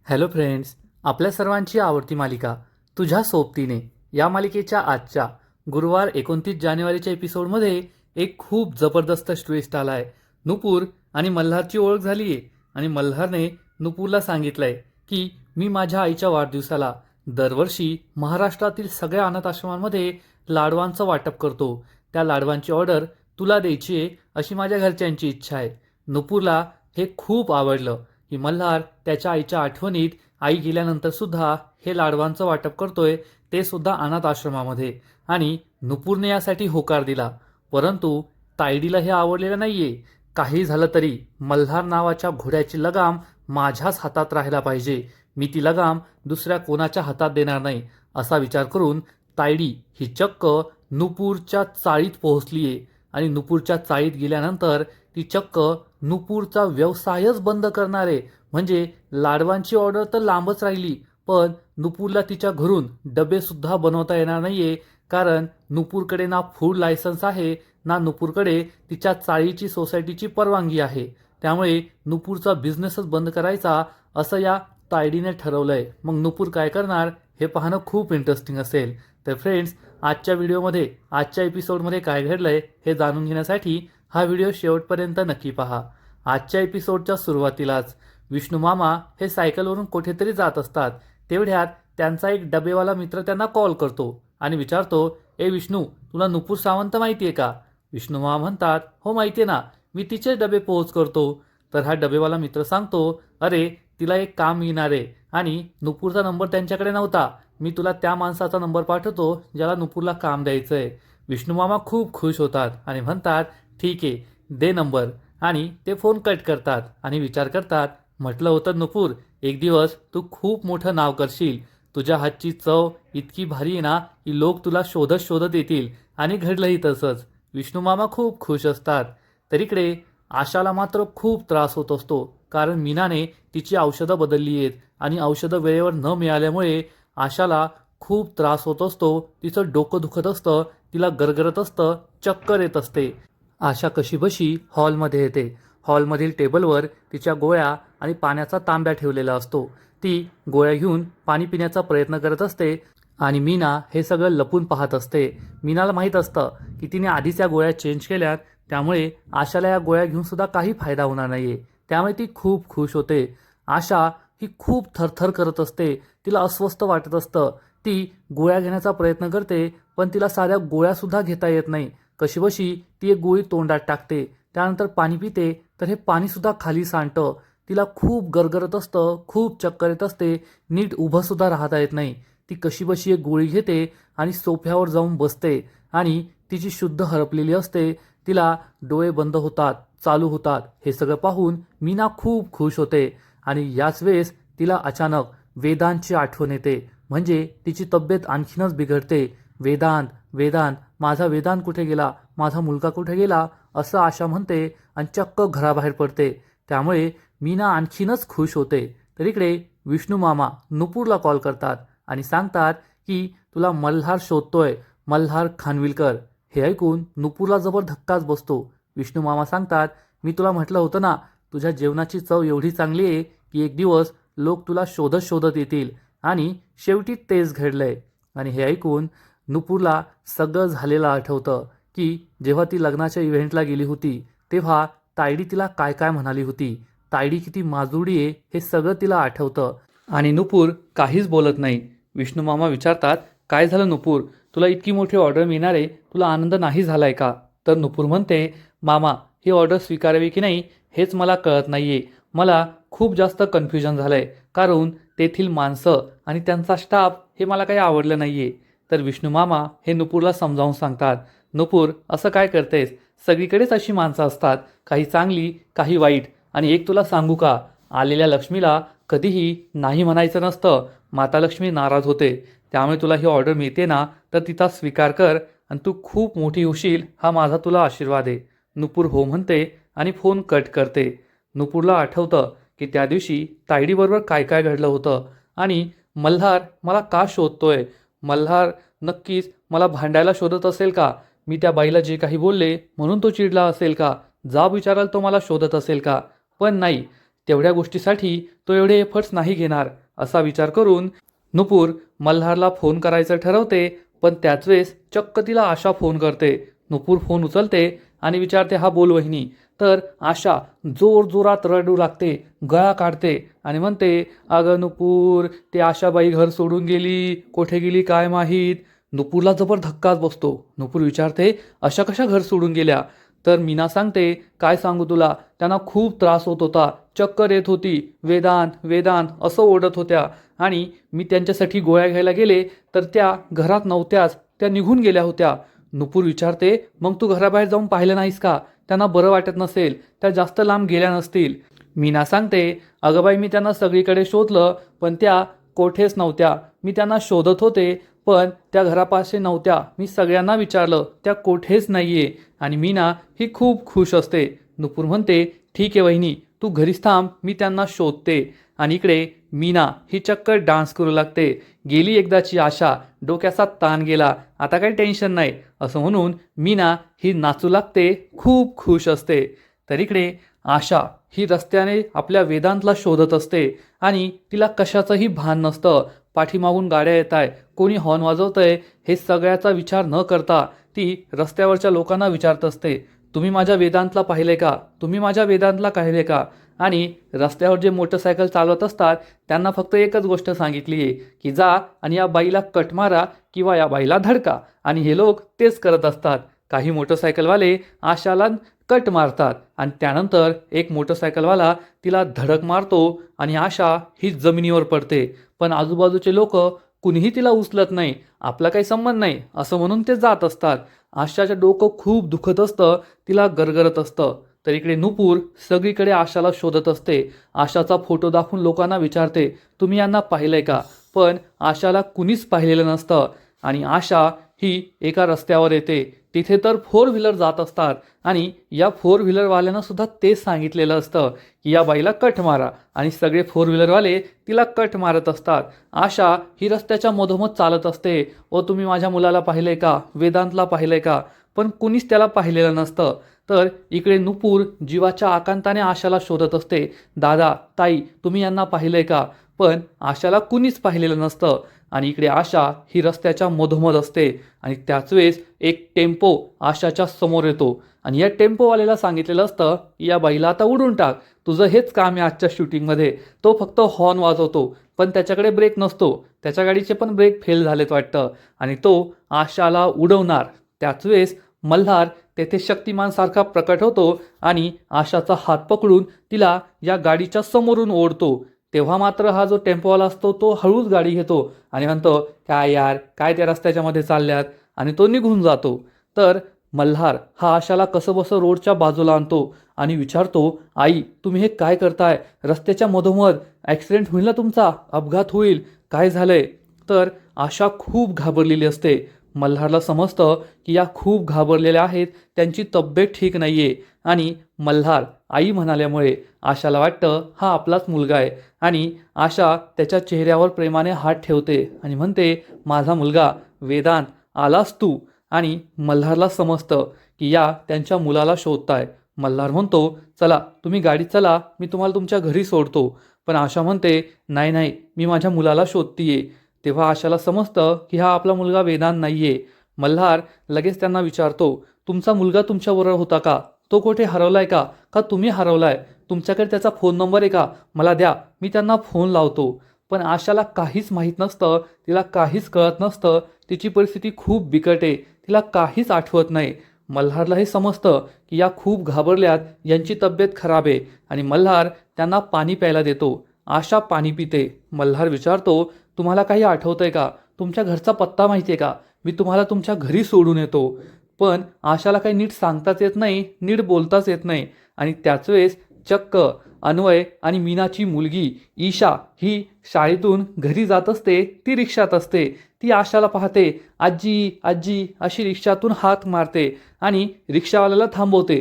Hello friends, आपल्या सर्वांची आवडती मालिका तुझ्या सोबतीने या मालिकेच्या आजच्या गुरुवार 29 जानेवारीच्या एपिसोडमध्ये एक खूप जबरदस्त ट्विस्ट आला आहे. नुपूर आणि मल्हारची ओळख झाली आहे आणि मल्हारने नुपूरला सांगितलंय की मी माझ्या आईच्या वाढदिवसाला दरवर्षी महाराष्ट्रातील सगळ्या अनाथ आश्रमांमध्ये लाडवांचं वाटप करतो. त्या लाडवांची ऑर्डर तुला द्यायची आहे अशी माझ्या घरच्यांची इच्छा आहे. नुपूरला हे खूप आवडलं की मल्हार त्याच्या आईच्या आठवणीत आई गेल्यानंतर सुद्धा हे लाडवांचं वाटप करतोय, ते सुद्धा अनाथ आश्रमामध्ये. आणि नुपूरने यासाठी होकार दिला. परंतु तायडीला हे आवडलेलं नाहीये. काही झालं तरी मल्हार नावाच्या घोड्याची लगाम माझ्याच हातात राहायला पाहिजे. मी ती लगाम दुसऱ्या कोणाच्या हातात देणार नाही असा विचार करून तायडी ही चक्क नुपूरच्या चाळीत पोहोचलीये. आणि नुपूरच्या चाळीत गेल्यानंतर ती चक्क नुपूरचा व्यवसायच बंद करणार आहे. म्हणजे लाडवांची ऑर्डर तर लांबच राहिली, पण नुपूरला तिच्या घरून डबे सुद्धा बनवता येणार नाहीये. कारण नुपूरकडे ना फूड लायसन्स आहे, ना नुपूरकडे तिच्या चाळीची सोसायटीची परवानगी आहे. त्यामुळे नुपूरचा बिझनेसच बंद करायचा असं या तायडीने ठरवलंय. मग नुपूर काय करणार हे पाहणं खूप इंटरेस्टिंग असेल. तर फ्रेंड्स, आजच्या व्हिडिओमध्ये आजच्या एपिसोडमध्ये काय घडलंय हे जाणून घेण्यासाठी हा व्हिडिओ शेवटपर्यंत नक्की पहा. आजच्या एपिसोडच्या सुरुवातीलाच विष्णू मामा हे सायकलवरून कुठेतरी जात असतात. तेवढ्यात त्यांचा एक डबेवाला मित्र त्यांना कॉल करतो आणि विचारतो, ए विष्णू, तुला नुपूर सावंत माहितीये का? विष्णू मामा म्हणतात, हो माहितीये ना, मी तिचे डबे पोहोच करतो. तर हा डबेवाला मित्र सांगतो, अरे तिला एक काम मिळणार आहे आणि नुपूरचा नंबर त्यांच्याकडे नव्हता. मी तुला त्या माणसाचा नंबर पाठवतो ज्याला नुपूरला काम द्यायचंय. विष्णू मामा खूप खुश होतात आणि म्हणतात, ठीक आहे, दे नंबर. आणि ते फोन कट करतात आणि विचार करतात, म्हटलं होतं नुपूर, एक दिवस तू खूप मोठं नाव करशील. तुझ्या हातची चव इतकी भारी आहे ना की लोक तुला शोधत शोधत येतील. आणि घडलंही तसंच. विष्णू मामा खूप खुश असतात. तर इकडे आशाला मात्र खूप त्रास होत असतो. कारण मीनाने तिची औषधं बदलली आहेत आणि औषधं वेळेवर न मिळाल्यामुळे आशाला खूप त्रास होत असतो. तिचं डोकं दुखत असतं, तिला गरगरत असतं, चक्कर येत असते. आशा कशीबशी हॉलमध्ये येते. हॉलमधील टेबलवर तिच्या गोळ्या आणि पाण्याचा तांब्या ठेवलेला असतो. ती गोळ्या घेऊन पाणी पिण्याचा प्रयत्न करत असते आणि मीना हे सगळं लपून पाहत असते. मीनाला माहीत असतं की तिने आधीच या गोळ्या चेंज केल्यात, त्यामुळे आशाला या गोळ्या घेऊन सुद्धा काही फायदा होणार नाहीये. त्यामुळे ती खूप खुश होते. आशा ही खूप थरथर करत असते. तिला अस्वस्थ वाटत असतं. ती गोळ्या घेण्याचा प्रयत्न करते, पण तिला साऱ्या गोळ्या सुद्धा घेता येत नाही. कशीबशी ती एक गोळी तोंडात टाकते, त्यानंतर पाणी पिते, तर हे पाणी सुद्धा खाली सांडतं. तिला खूप गरगरत असतं, खूप चक्कर येत असते, नीट उभं सुद्धा राहता येत नाही. ती कशीबशी एक गोळी घेते आणि सोफ्यावर जाऊन बसते आणि तिची शुद्ध हरपलेली असते. तिला डोळे बंद होतात, चालू होतात. हे सगळं पाहून मीना खूप खुश होते. आणि याच वेळेस तिला अचानक वेदांतची आठवण येते. म्हणजे तिची तब्येत आणखीनच बिघडते. वेदांत, वेदांत, माझा वेदांत कुठे गेला, माझा मुलगा कुठे गेला, असं आशा म्हणते आणि चक्क घराबाहेर पडते. त्यामुळे मीना आणखीनच खुश होते. तर इकडे विष्णू मामा नुपूरला कॉल करतात आणि सांगतात की तुला मल्हार शोधतोय, मल्हार खानविलकर. हे ऐकून नुपूरला जबर धक्काच बसतो. विष्णू मामा सांगतात, मी तुला म्हटलं होतं ना, तुझ्या जेवणाची चव एवढी चांगली आहे की एक दिवस लोक तुला शोधत शोधत येतील. आणि शेवटी तेच घडलंय. आणि हे ऐकून नुपूरला सगळं झालेलं आठवतं की जेव्हा ती लग्नाच्या इव्हेंटला गेली होती तेव्हा तायडी तिला काय काय म्हणाली होती. तायडी किती माजुडी आहे हे सगळं तिला आठवतं. आणि नुपूर काहीच बोलत नाही. विष्णू मामा विचारतात, काय झालं नुपूर, तुला इतकी मोठी ऑर्डर मिळणार आहे, तुला आनंद नाही झालाय का? तर नुपूर म्हणते, मामा, ही ऑर्डर स्वीकारावी की नाही हेच मला कळत नाहीये. मला खूप जास्त कन्फ्युजन झालंय, कारण तेथील माणसं आणि त्यांचा स्टाफ हे मला काही आवडलं नाहीये. तर विष्णू मामा हे नुपूरला समजावून सांगतात, नुपूर, असं काय करतेस, सगळीकडेच अशी माणसं असतात, काही चांगली काही वाईट. आणि एक तुला सांगू का, आलेल्या लक्ष्मीला कधीही नाही म्हणायचं नसतं. माता लक्ष्मी नाराज होते. त्यामुळे तुला ही ऑर्डर मिळते ना, तर तिचा स्वीकार कर आणि तू खूप मोठी होशील, हा माझा तुला आशीर्वाद आहे. नुपूर हो म्हणते आणि फोन कट करते. नुपूरला आठवतं की त्या दिवशी तायडीबरोबर काय काय घडलं होतं आणि मल्हार मला का शोधतोय. मल्हार नक्कीच मला भांडायला शोधत असेल का? मी त्या बाईला जे काही बोलले म्हणून तो चिडला असेल का? जाब विचारायला तो मला शोधत असेल का? पण नाही, तेवढ्या गोष्टीसाठी तो एवढे एफर्ट्स नाही घेणार असा विचार करून नुपूर मल्हारला फोन करायचं ठरवते. पण त्याच वेळेस चक्क तिला आशा फोन करते. नुपूर फोन उचलते आणि विचारते, हा बोल वहिनी. तर आशा जोरजोरात रडू लागते, गळा काढते आणि म्हणते, अगं नुपूर, ते आशाबाई घर सोडून गेली, कुठे गेली काय माहीत. नुपूरला जबर धक्काच बसतो. नुपूर विचारते, अशा कशा घर सोडून गेल्या? तर मीना सांगते, काय सांगू तुला, त्यांना खूप त्रास होत होता, चक्कर येत होती, वेदांत वेदांत असं ओरडत होत्या आणि मी त्यांच्यासाठी गोळ्या घ्यायला गेले तर त्या घरात नव्हत्याच, त्या निघून गेल्या होत्या. नुपूर विचारते, मग तू घराबाहेर जाऊन पाहिलं नाहीस का? त्यांना बरं वाटत नसेल, त्या जास्त लांब गेल्या नसतील. मीना सांगते, अगं बाई, मी त्यांना सगळीकडे शोधलं पण त्या कोठेच नव्हत्या. मी त्यांना शोधत होते पण त्या घरापाशी नव्हत्या. मी सगळ्यांना विचारलं, त्या कोठेच नाहीये. आणि मीना ही खूप खुश असते. नुपूर म्हणते, ठीक आहे वहिनी, तू घरीच थांब, मी त्यांना शोधते. आणि इकडे मीना ही चक्क डान्स करू लागते. गेली एकदाची आशा, डोक्याचा ताण गेला, आता काही टेन्शन नाही असं म्हणून मीना ही नाचू लागते, खूप खुश असते. तर इकडे आशा ही रस्त्याने आपल्या वेदांतला शोधत असते आणि तिला कशाचंही भान नसतं. पाठीमागून गाड्या येत आहे, कोणी हॉर्न वाजवतंय हे सगळ्याचा विचार न करता ती रस्त्यावरच्या लोकांना विचारत असते, तुम्ही माझ्या वेदांतला पाहिले का? तुम्ही माझ्या वेदांतला पाहिले का? आणि रस्त्यावर जे मोटरसायकल चालवत असतात त्यांना फक्त एकच गोष्ट सांगितली आहे की जा आणि या बाईला कट मारा किंवा या बाईला धडका. आणि हे लोक तेच करत असतात. काही मोटरसायकलवाले आशाला कट मारतात आणि त्यानंतर एक मोटरसायकलवाला तिला धडक मारतो आणि आशा ही जमिनीवर पडते. पण आजूबाजूचे लोक कुणीही तिला उचलत नाही, आपला काही संबंध नाही असं म्हणून ते जात असतात. आशाचं डोकं खूप दुखत असतं, तिला गरगरत असतं. तर इकडे नुपूर सगळीकडे आशाला शोधत असते. आशाचा फोटो दाखवून लोकांना विचारते, तुम्ही यांना पाहिलंय का? पण आशाला कुणीच पाहिलेलं नसतं. आणि आशा ही एका रस्त्यावर येते. तिथे तर 4 व्हीलर जात असतात आणि या 4 व्हीलरवाल्यांना सुद्धा तेच सांगितलेलं असतं की या बाईला कट मारा आणि सगळे 4 व्हीलरवाले तिला कट मारत असतात. आशा ही रस्त्याच्या मधोमध चालत असते, ओ तुम्ही माझ्या मुलाला पाहिलंय का? वेदांतला पाहिलंय का? पण कुणीच त्याला पाहिलेलं नसतं. तर इकडे नुपूर जीवाच्या आकांताने आशाला शोधत असते, दादा ताई तुम्ही यांना पाहिलंय का? पण आशाला कुणीच पाहिलेलं नसतं. आणि इकडे आशा ही रस्त्याच्या मधोमध असते आणि त्याच वेळेस एक टेम्पो आशाच्या समोर येतो आणि या टेम्पोवाल्याला सांगितलेलं असतं या बाईला आता उडून टाक, तुझं हेच काम आहे आजच्या शूटिंगमध्ये. तो फक्त हॉर्न वाजवतो पण त्याच्याकडे ब्रेक नसतो, त्याच्या गाडीचे पण ब्रेक फेल झालेत वाटतं आणि तो आशाला उडवणार. त्याच वेळेस मल्हार तेथे शक्तिमानसारखा प्रकट होतो आणि आशाचा हात पकडून तिला या गाडीच्या समोरून ओढतो. तेव्हा मात्र हा जो टेम्पोवाला असतो तो हळूच गाडी घेतो आणि म्हणतो, काय यार, काय त्या रस्त्याच्या मध्ये चालल्यात, आणि तो निघून जातो. तर मल्हार हा आशाला कसंबसं रोडच्या बाजूला आणतो आणि विचारतो, आई तुम्ही हे काय करताय? रस्त्याच्या मधोमध ॲक्सिडेंट होईल ना तुमचा, अपघात होईल, काय झालंय? तर आशा खूप घाबरलेली असते. मल्हारला समजतं की या खूप घाबरलेल्या आहेत, त्यांची तब्येत ठीक नाहीये. आणि मल्हार आई म्हणाल्यामुळे आशाला वाटतं हा आपलाच मुलगा आहे आणि आशा त्याच्या चेहऱ्यावर प्रेमाने हात ठेवते आणि म्हणते, माझा मुलगा वेदांत आलास तू. आणि मल्हारला समजतं की या त्यांच्या मुलाला शोधताय. मल्हार म्हणतो, चला तुम्ही गाडीत चला, मी तुम्हाला तुमच्या घरी सोडतो. पण आशा म्हणते, नाही नाही, मी माझ्या मुलाला शोधतीये. तेव्हा आशाला समजतं की हा आपला मुलगा वेदांत नाहीये. मल्हार लगेच त्यांना विचारतो, तुमचा मुलगा तुमच्याबरोबर होता का? तो कुठे हरवलाय का? का तुम्ही हरवलाय? तुमच्याकडे त्याचा फोन नंबर आहे का? मला द्या, मी त्यांना फोन लावतो. पण आशाला काहीच माहीत नसतं, तिला काहीच कळत नसतं. तिची परिस्थिती खूप बिकट आहे, तिला काहीच आठवत नाही. मल्हारला हे समजतं की या खूप घाबरल्यात, यांची तब्येत खराब आहे आणि मल्हार त्यांना पाणी प्यायला देतो. आशा पाणी पिते. मल्हार विचारतो, तुम्हाला काही आठवतंय का? तुमच्या घरचा पत्ता माहिती आहे का? मी तुम्हाला तुमच्या घरी सोडून येतो. पण आशाला काही नीट सांगताच येत नाही, नीट बोलताच येत नाही. आणि त्याच वेळेस चक्क अन्वय आणि मीनाची मुलगी ईशा ही शाळेतून घरी जात असते. ती रिक्षात असते. ती आशाला पाहते, आजी आजी अशी रिक्षातून हाक मारते आणि रिक्षावाल्याला थांबवते.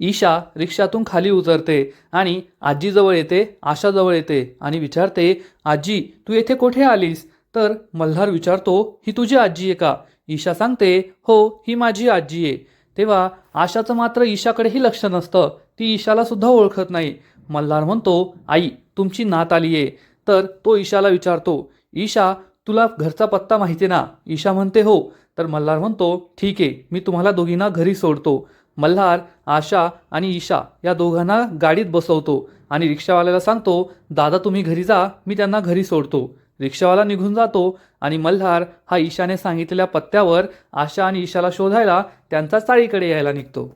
ईशा रिक्षातून खाली उतरते आणि आजीजवळ येते, आशाजवळ येते आणि विचारते, आजी तू येथे कुठे आलीस? तर मल्हार विचारतो, ही तुझी आजी आहे का? ईशा सांगते, हो ही माझी आजी आहे. तेव्हा आशाचं मात्र ईशाकडेही लक्ष नसतं, ती ईशाला सुद्धा ओळखत नाही. मल्हार म्हणतो, आई तुमची नात आली आहे. तर तो ईशाला विचारतो, ईशा तुला घरचा पत्ता माहिती आहे ना? ईशा म्हणते हो. तर मल्हार म्हणतो, ठीक आहे, मी तुम्हाला दोघींना घरी सोडतो. मल्हार आशा आणि ईशा या दोघांना गाडीत बसवतो आणि रिक्षावाल्याला सांगतो, दादा तुम्ही घरी जा, मी त्यांना घरी सोडतो. रिक्षावाला निघून जातो आणि मल्हार हा ईशाने सांगितलेल्या पत्त्यावर आशा आणि ईशाला शोधायला त्यांचा चाळीकडे यायला निघतो.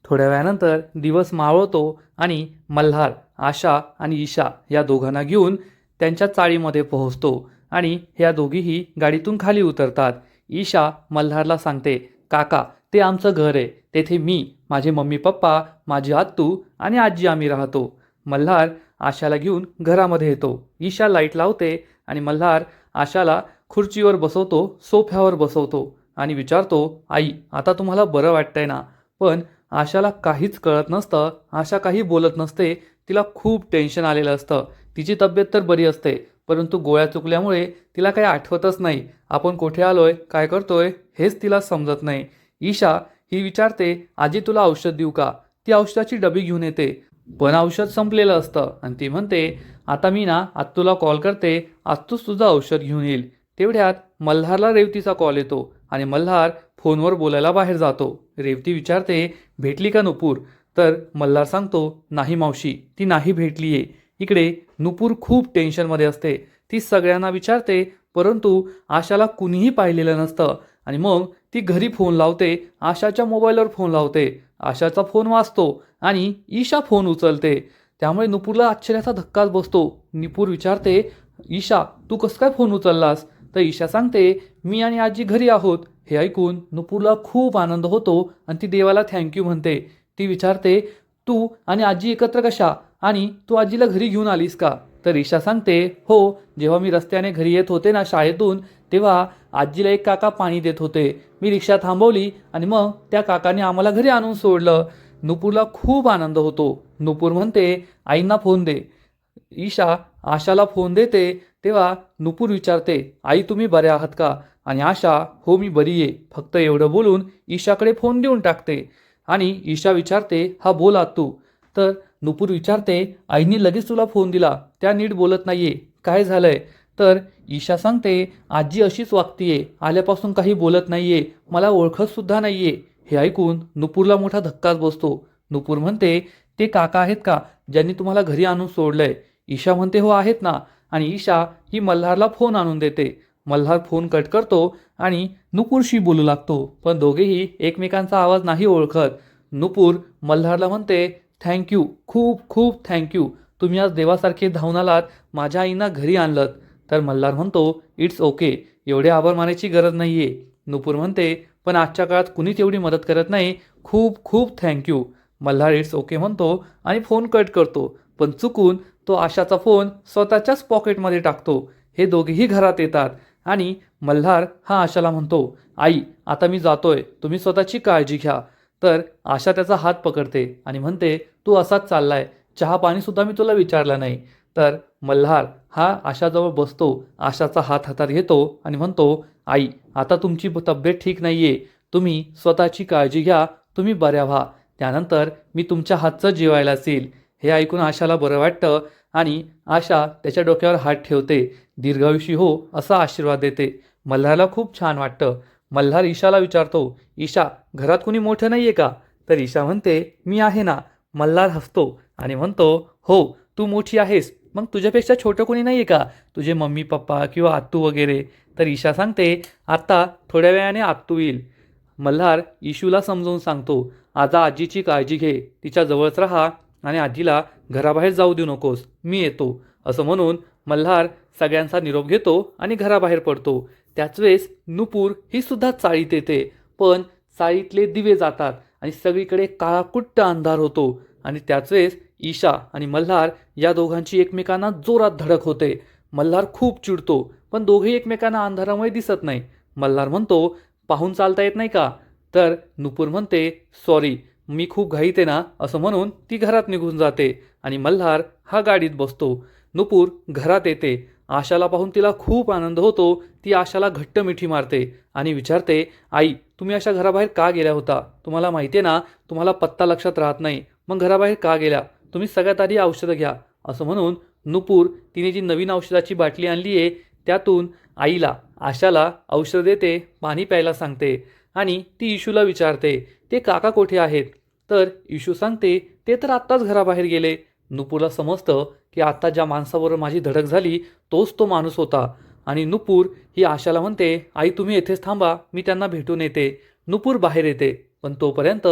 थोड्या वेळानंतर दिवस मावळतो आणि मल्हार आशा आणि ईशा या दोघांना घेऊन त्यांच्या चाळीमध्ये पोहोचतो आणि ह्या दोघीही गाडीतून खाली उतरतात. ईशा मल्हारला सांगते, काका ते आमचं घर आहे, तेथे मी, माझे मम्मी पप्पा, माझी आत्तू आणि आजी आम्ही राहतो. मल्हार आशाला घेऊन घरामध्ये येतो. ईशा लाईट लावते आणि मल्हार आशाला खुर्चीवर बसवतो, सोफ्यावर बसवतो आणि विचारतो, आई आता तुम्हाला बरं वाटतंय ना? पण आशाला काहीच कळत नसतं. आशा काही बोलत नसते. तिला खूप टेन्शन आलेलं असतं. तिची तब्येत तर बरी असते, परंतु गोळ्या चुकल्यामुळे तिला काही आठवतच नाही. आपण कुठे आलोय, काय करतोय हेच तिला समजत नाही. ईशा ही विचारते, आजी तुला औषध देऊ का? ती औषधाची डबी घेऊन येते, पण औषध संपलेलं असतं आणि ती म्हणते, आता मी ना आत्तूला कॉल करते, आत्तूच तुझं औषध घेऊन येईल. तेवढ्यात मल्हारला रेवतीचा कॉल येतो आणि मल्हार फोनवर बोलायला बाहेर जातो. रेवती विचारते, भेटली का नुपूर? तर मल्हार सांगतो, नाही मावशी, ती नाही भेटलीये. इकडे नुपूर खूप टेन्शनमध्ये असते. ती सगळ्यांना विचारते, परंतु आशाला कुणीही पाहिलेलं नसतं आणि मग ती घरी फोन लावते, आशाच्या मोबाईलवर फोन लावते. आशाचा फोन वाजतो आणि ईशा फोन उचलते. त्यामुळे नुपूरला आश्चर्याचा धक्काच बसतो. नुपूर विचारते, ईशा तू कसं काय फोन उचललास? तर ईशा सांगते, मी आणि आजी घरी आहोत. हे ऐकून नुपूरला खूप आनंद होतो आणि ती देवाला थँक्यू म्हणते. ती विचारते, तू आणि आजी एकत्र कशा? आणि तू आजीला घरी घेऊन आलीस का? तर ईशा सांगते, हो, जेव्हा मी रस्त्याने घरी येत होते ना शाळेतून, तेव्हा आजीला एक काका पाणी देत होते. मी रिक्षा थांबवली आणि मग त्या काकाने आम्हाला घरी आणून सोडलं. नुपूरला खूप आनंद होतो. नुपूर म्हणते, आईंना फोन दे. ईशा आशाला फोन देते. तेव्हा नुपूर विचारते, आई तुम्ही बऱ्या आहात का? आणि आशा, हो मी बरी आहे, फक्त एवढं बोलून ईशाकडे फोन देऊन टाकते. आणि ईशा विचारते, हा बोल आत्तू. तर नुपूर विचारते, आईनी लगेच तुला फोन दिला, त्या नीट बोलत नाहीये, काय झालंय? तर ईशा सांगते, आजी अशीच वागतीये, आल्यापासून काही बोलत नाहीये, मला ओळखत सुद्धा नाहीये. हे ऐकून नुपूरला मोठा धक्काच बसतो. नुपूर म्हणते, ते काका आहेत का ज्यांनी तुम्हाला घरी आणून सोडलंय? ईशा म्हणते, हो आहेत ना. आणि ईशा ही मल्हारला फोन आणून देते. मल्हार फोन कट करतो आणि नुपूरशी बोलू लागतो, पण दोघेही एकमेकांचा आवाज नाही ओळखत. नुपूर मल्हारला म्हणते, थँक्यू, खूप खूप थँक्यू, तुम्ही आज देवासारखे धावून आलात, माझ्या आईंना घरी आणलं. तर मल्हार म्हणतो, इट्स ओके, एवढे आभार मानायची गरज नाहीये. नुपूर म्हणते, पण आजच्या काळात कुणीच एवढी मदत करत नाही, खूप खूप थँक्यू. मल्हार इट्स ओके म्हणतो आणि फोन कट करतो, पण चुकून तो आशाचा फोन स्वतःच्याच पॉकेटमध्ये टाकतो. हे दोघेही घरात येतात आणि मल्हार हा आशाला म्हणतो, आई आता मी जातोय, तुम्ही स्वतःची काळजी घ्या. तर आशा त्याचा हात पकडते आणि म्हणते, तू असाच चाललाय, चहा पाणी सुद्धा मी तुला विचारलं नाही. तर मल्हार हा आशाजवळ बसतो, आशाचा हात हातात घेतो आणि म्हणतो, आई आता तुमची तब्येत ठीक नाहीये, तुम्ही स्वतःची काळजी घ्या, तुम्ही बऱ्या व्हा, त्यानंतर मी तुमच्या हातचं जेवायला असेल. हे ऐकून आशाला बरं वाटतं आणि आशा त्याच्या डोक्यावर हात ठेवते. दीर्घायुषी हो असा आशीर्वाद देते. मल्हारला खूप छान वाटतं. मल्हार ईशाला विचारतो, ईशा घरात कुणी मोठं नाहीये का? तर ईशा म्हणते, मी आहे ना. मल्हार हसतो आणि म्हणतो, हो तू मोठी आहेस, मग तुझ्यापेक्षा छोटं कोणी नाहीये का? तुझे मम्मी पप्पा किंवा आत्तू वगैरे? तर ईशा सांगते, आता थोड्या वेळाने आत्तू येईल. मल्हार ईशूला समजावून सांगतो, आता आजीची काळजी घे, तिच्या जवळच राहा आणि आजीला घराबाहेर जाऊ देऊ नकोस, मी येतो. असं म्हणून मल्हार सगळ्यांचा निरोप घेतो आणि घराबाहेर पडतो. त्याच वेळेस नुपूर ही सुद्धा चाळीत येते, पण चाळीतले दिवे जातात आणि सगळीकडे काळाकुट्ट अंधार होतो. आणि त्याच वेळेस ईशा आणि मल्हार या दोघांची एकमेकांना जोरात धडक होते. मल्हार खूप चिडतो, पण दोघेही एकमेकांना अंधारामुळे दिसत नाही. मल्हार म्हणतो, पाहून चालता येत नाही का? तर नुपूर म्हणते, सॉरी, मी खूप घाईत आहे ना. असं म्हणून ती घरात निघून जाते आणि मल्हार हा गाडीत बसतो. नुपूर घरात येते. आशाला पाहून तिला खूप आनंद होतो. ती आशाला घट्ट मिठी मारते आणि विचारते, आई तुम्ही अशा घराबाहेर का गेल्या होता? तुम्हाला माहिती आहे ना, तुम्हाला पत्ता लक्षात राहत नाही, मग घराबाहेर का गेल्या? तुम्ही सगळ्यात आधी औषधं घ्या. असं म्हणून नुपूर तिने जी नवीन औषधाची बाटली आणली आहे त्यातून आईला आशाला औषध देते, पाणी प्यायला सांगते आणि ती इशूला विचारते, ते काका कुठे आहेत? तर इशू सांगते, ते तर आत्ताच घराबाहेर गेले. नुपूरला समजतं की आता ज्या माणसाबरोबर माझी धडक झाली तोच तो माणूस होता. आणि नुपूर ही आशाला म्हणते, आई तुम्ही येथेच थांबा, मी त्यांना भेटून येते. नुपूर बाहेर येते, पण तोपर्यंत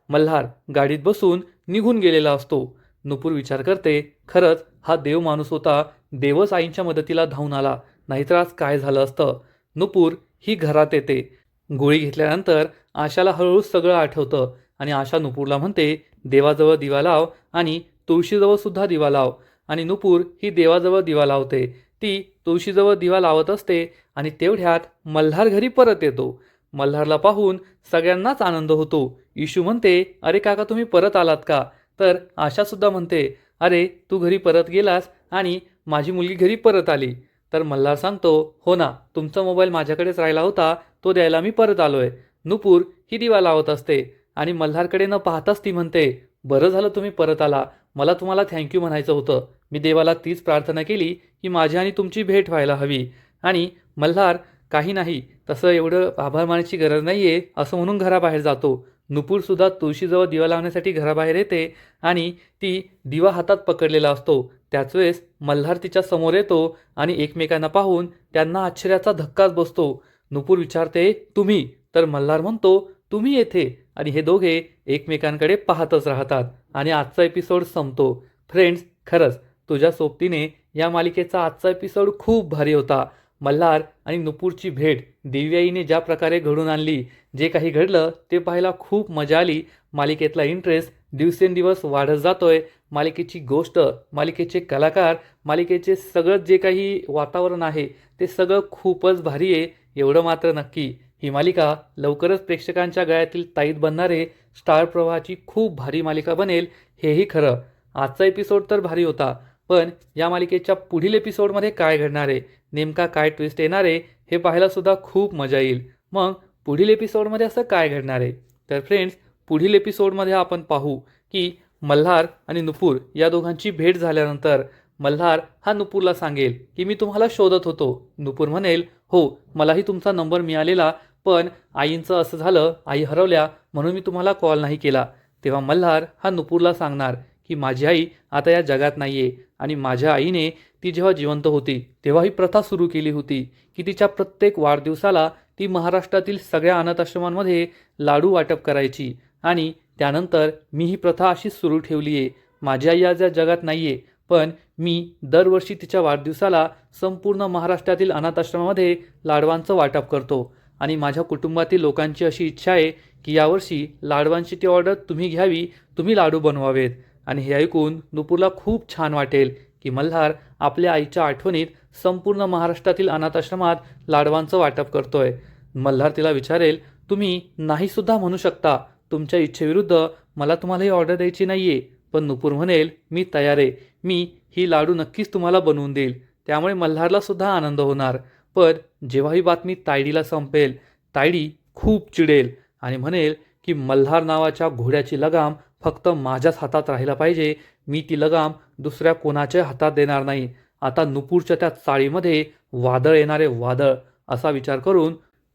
मल्हार गाडीत बसून निघून गेलेला असतो. नुपूर विचार करते, खरंच हा देव माणूस होता, देवच आईंच्या मदतीला धावून आला, नाहीतर आज काय झालं असतं. नुपूर ही घरात येते. गोळी घेतल्यानंतर आशाला हळूहळू सगळं आठवतं आणि आशा नुपूरला म्हणते, देवाजवळ दिवा लाव आणि तुळशीजवळ सुद्धा दिवा लाव. आणि नुपूर ही देवाजवळ दिवा लावते. ती तुळशीजवळ दिवा लावत असते आणि तेवढ्यात मल्हार घरी परत येतो. मल्हारला पाहून सगळ्यांनाच आनंद होतो. इशू म्हणते, अरे काका तुम्ही परत आलात का? तर आशासुद्धा म्हणते, अरे तू घरी परत गेलास आणि माझी मुलगी घरी परत आली. तर मल्हार सांगतो, हो ना, तुमचा मोबाईल माझ्याकडेच राहिला होता, तो द्यायला मी परत आलोय. नुपूर ही दिवा लावत असते आणि मल्हारकडे न पाहताच ती म्हणते, बरं झालं तुम्ही परत आला, मला तुम्हाला थँक्यू म्हणायचं होतं. मी देवाला तीच प्रार्थना केली की माझी आणि तुमची भेट व्हायला हवी. आणि मल्हार काही नाही, तसं एवढं आभार मानायची गरज नाही आहे असं म्हणून घराबाहेर जातो. नुपूरसुद्धा तुळशीजवळ दिवा लावण्यासाठी घराबाहेर येते आणि ती दिवा हातात पकडलेला असतो. त्याच वेळेस मल्हार तिच्या समोर येतो आणि एकमेकांना पाहून त्यांना आश्चर्याचा धक्काच बसतो. नुपूर विचारते, तुम्ही? तर मल्हार म्हणतो, तुम्ही येथे? आणि हे दोघे एकमेकांकडे पाहतच राहतात आणि आजचा एपिसोड संपतो. फ्रेंड्स, खरंच तुझ्या सोबतीने या मालिकेचा आजचा एपिसोड खूप भारी होता. मल्हार आणि नुपूरची भेट दिव्याईने ज्या प्रकारे घडून आणली, जे काही घडलं ते पाहायला खूप मजा आली. मालिकेतला इंटरेस्ट दिवसेंदिवस वाढत जातोय. मालिकेची गोष्ट, मालिकेचे कलाकार, मालिकेचे सगळं जे काही वातावरण आहे ते सगळं खूपच भारी आहे. एवढं मात्र नक्की, ही मालिका लवकरच प्रेक्षकांच्या गळ्यातील ताईत बनणारे स्टार प्रवाहाची खूप भारी मालिका बनेल, हेही खरं. आजचा एपिसोड तर भारी होता, पण या मालिकेच्या पुढील एपिसोडमध्ये काय घडणार आहे, नेमका काय ट्विस्ट येणार आहे, हे पाहायला सुद्धा खूप मजा येईल. मग पुढील एपिसोडमध्ये असं काय घडणार आहे? तर फ्रेंड्स, पुढील एपिसोडमध्ये आपण पाहू की मल्हार आणि नुपूर या दोघांची भेट झाल्यानंतर मल्हार हा नुपूरला सांगेल की मी तुम्हाला शोधत होतो. नुपूर म्हणेल, हो मलाही तुमचा नंबर मिळालेला, पण आईंचं असं झालं, आई हरवल्या म्हणून मी तुम्हाला कॉल नाही केला. तेव्हा मल्हार हा नुपूरला सांगणार की माझी आई आता या जगात नाही आहे आणि माझ्या आईने ती जेव्हा जिवंत होती तेव्हा ही प्रथा सुरू केली होती की तिच्या प्रत्येक वाढदिवसाला ती महाराष्ट्रातील सगळ्या अनाथ आश्रमांमध्ये लाडू वाटप करायची आणि त्यानंतर मी ही प्रथा अशीच सुरू ठेवली आहे. माझी आई आज या जगात नाही आहे, पण मी दरवर्षी तिच्या वाढदिवसाला संपूर्ण महाराष्ट्रातील अनाथ आश्रमामध्ये लाडवांचं वाटप करतो आणि माझ्या कुटुंबातील लोकांची अशी इच्छा आहे की यावर्षी लाडवांची ती ऑर्डर तुम्ही घ्यावी, तुम्ही लाडू बनवावेत. आणि हे ऐकून नुपूरला खूप छान वाटेल की मल्हार आपल्या आईच्या आठवणीत संपूर्ण महाराष्ट्रातील अनाथ आश्रमात लाडवांचं वाटप करतोय. मल्हार तिला विचारेल, तुम्ही नाही सुद्धा म्हणू शकता, तुमच्या इच्छेविरुद्ध मला तुम्हाला ही ऑर्डर द्यायची नाहीये. पण नुपूर म्हणेल, मी तयार आहे, मी ही लाडू नक्कीच तुम्हाला बनवून देईल. त्यामुळे मल्हारला सुद्धा आनंद होणार. पण जेव्हा ही बातमी तायडीला संपेल, तायडी खूप चिडेल आणि म्हणेल की मल्हार नावाच्या घोड्याची लगाम फक्त माझ्याच हातात राहिला पाहिजे, मी ती लगाम दुसऱ्या कोणाच्या हातात देणार नाही. आता नुपूरच्या त्या चाळीमध्ये वादळ येणारे वादळ, असा विचार करून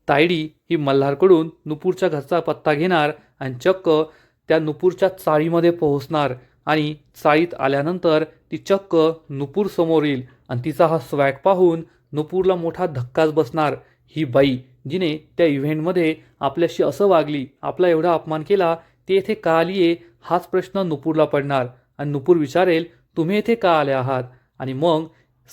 तायडी ही मल्हारकडून नुपूरच्या घरचा पत्ता घेणार आणि चक्क त्या नुपूरच्या चाळीमध्ये पोहोचणार आणि चाळीत आल्यानंतर ती चक्क नुपूर समोर येईल आणि तिचा हा स्वॅग पाहून नुपूरला मोठा धक्काच बसणार. ही बाई जिने त्या इव्हेंटमध्ये आपल्याशी असं वागली, आपला एवढा अपमान केला, ती येथे का आली आहे हाच प्रश्न नुपूरला पडणार. आणि नुपूर विचारेल, तुम्ही येथे का आले आहात? आणि मग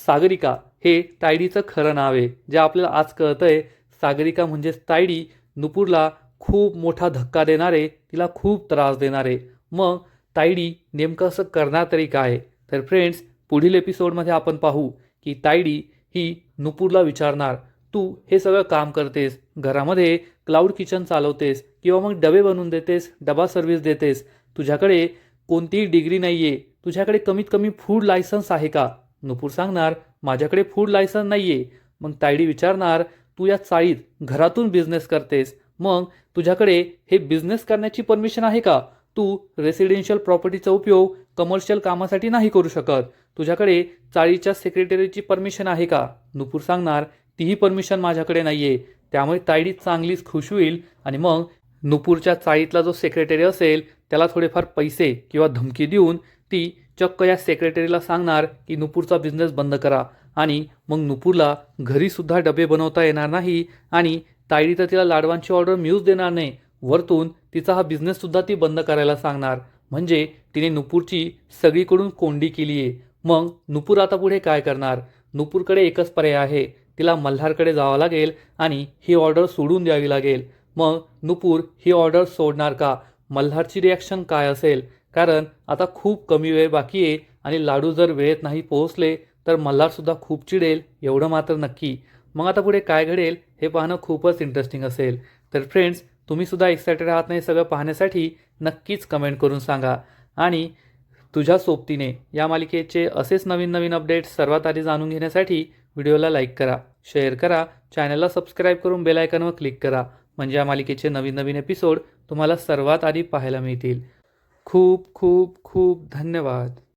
सागरिका हे तायडीचं खरं नाव आहे, जे आपल्याला आज कळतंय. सागरिका म्हणजेच तायडी नुपूरला खूप मोठा धक्का देणारे, तिला खूप त्रास देणारे. मग तायडी नेमकं असं करणार तरी काय? तर फ्रेंड्स, पुढील एपिसोडमध्ये आपण पाहू की तायडी ही नुपूरला विचारणार, तू हे सगळं काम करतेस, घरामध्ये क्लाउड किचन चालवतेस किंवा मग डबे बनवून देतेस, डबा सर्व्हिस देतेस, तुझ्याकडे कोणतीही डिग्री नाही आहे, तुझ्याकडे कमीत कमी फूड लायसन्स आहे का? नुपूर सांगणार, माझ्याकडे फूड लायसन्स नाही आहे. मग तायडी विचारणार, तू या चाळीत घरातून बिझनेस करतेस, मग तुझ्याकडे हे बिझनेस करण्याची परमिशन आहे का? तू रेसिडेन्शियल प्रॉपर्टीचा उपयोग कमर्शियल कामासाठी नाही करू शकत. तुझ्याकडे चाळीच्या सेक्रेटरीची परमिशन आहे का? नुपूर सांगणार, तीही परमिशन माझ्याकडे नाहीये. त्यामुळे तायडी चांगलीच खुश होईल आणि मग नुपूरच्या चाळीतला जो सेक्रेटरी असेल त्याला थोडेफार पैसे किंवा धमकी देऊन ती चक्क या सेक्रेटरीला सांगणार की नुपूरचा बिझनेस बंद करा. आणि मग नुपूरला घरीसुद्धा डबे बनवता येणार नाही आणि तायडी तर तिला लाडवांची ऑर्डर मिळूच देणार नाही. वरतून तिचा हा बिझनेससुद्धा ती बंद करायला सांगणार. म्हणजे तिने नुपूरची सगळीकडून कोंडी केली आहे. मग नुपूर आता पुढे काय करणार? नुपूरकडे एकच पर्याय आहे, तिला मल्हारकडे जावं लागेल आणि ही ऑर्डर सोडून द्यावी लागेल. मग नुपूर ही ऑर्डर सोडणार का? मल्हारची रिॲक्शन काय असेल? कारण आता खूप कमी वेळ बाकी आहे आणि लाडू जर वेळेत नाही पोहोचले तर मल्हारसुद्धा खूप चिडेल, एवढं मात्र नक्की. मग आता पुढे काय घडेल हे पाहणं खूपच इंटरेस्टिंग असेल. तर फ्रेंड्स, तुम्हीसुद्धा एक्सायटेड आहात नाही सगळं पाहण्यासाठी? नक्कीच कमेंट करून सांगा. आणि तुझ्या सोबतीने या मालिकेचे असेच नवीन नवीन अपडेट्स सर्वात आधी जाणून घेण्यासाठी व्हिडिओला लाईक करा, शेअर करा, चॅनलला सबस्क्राईब करून बेल आयकॉनवर क्लिक करा. म्हणजे या मालिकेचे नवीन नवीन एपिसोड तुम्हाला सर्वात आधी पाहायला मिळतील. खूप खूप खूप धन्यवाद.